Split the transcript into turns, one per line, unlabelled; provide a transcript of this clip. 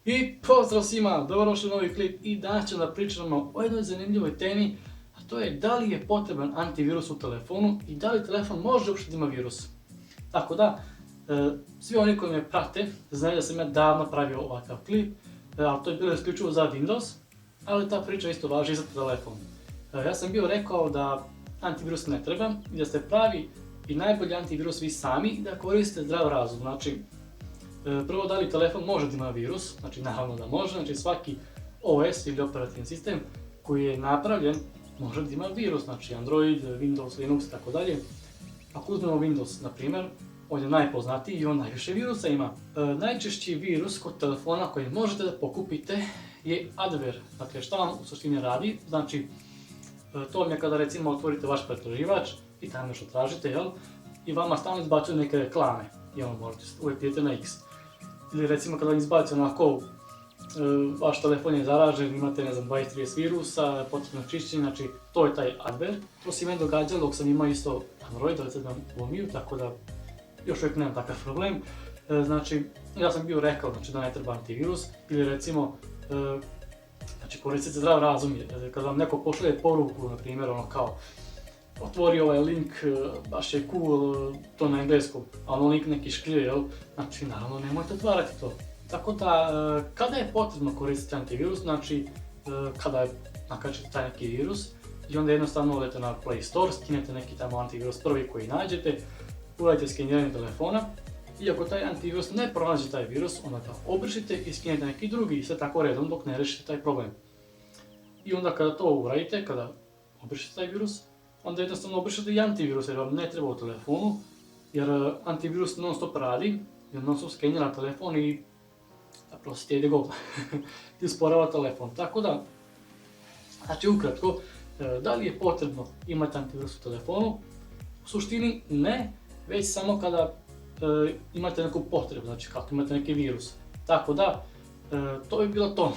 I pozdrav svima, dobrodošli u novi klip i danas ćemo da pričamo o jednoj zanimljivoj temi, a to je da li je potreban antivirus u telefonu i da li telefon može uopšte da ima virus. Tako da, svi oni koji me prate znaju da sam ja davno pravio ovakav klip, ali to je bilo isključivo za Windows, ali ta priča isto važi i za telefon. Ja sam bio rekao da antivirus ne treba i da ste pravi i najbolji antivirus vi sami i da koristite zdrav razum. Znači, prvo, da li telefon može da ima virus, znači naravno da može, znači svaki OS ili operativni sistem koji je napravljen može da ima virus, znači Android, Windows, Linux i tako dalje. Ako uzmemo Windows, na primjer, on je najpoznatiji i on najviše virusa ima. Najčešći virus kod telefona koji možete da pokupite je adware. Dakle, šta vam u suštini radi? Znači, to vam je kada recimo otvorite vaš pretraživač i tamo nešto tražite, jel? I vama stalno izbacuju neke reklame i ono možete uvijek idete na X. Ili recimo kada vam izbaci onako, vaš telefon je zaražen, imate ne znam 20-30 virusa, potrebno čišćenje, znači to je taj adware. To se meni događalo dok sam imao isto Android, ali sad imam Lumiju, tako da još uvijek nemam takav problem. Znači, ja sam bio rekao da ne treba antivirus, ili recimo, znači koristite zdrav razum, kada vam neko pošalje poruku, na primjer ono kao otvori ovaj link, baš je cool, to na engleskom, ali on link neki škrije, jel? Znači, naravno, nemojte otvarati to. Tako da, kada je potrebno koristiti antivirus, znači, kada nakačete taj neki virus i onda jednostavno odete na Play Store, skinete neki tamo antivirus prvi koji nađete, uradite skeniranje telefona i ako taj antivirus ne pronađe taj virus, onda ga obrišite i skinete neki drugi i sve tako redom dok ne rešite taj problem. I onda kada to uradite, kada obrišete taj virus, onda jednostavno obrišete i antivirus jer vam ne treba u telefonu, jer antivirus non stop radi, jer non stop skenira telefon i zapravo se tijede govna i usporava telefon. Tako da, znači ukratko, da li je potrebno imati antivirus u telefonu? U suštini ne, već samo kada imate neku potrebu, znači kako imate neki virus. Tako da, to bi bilo to.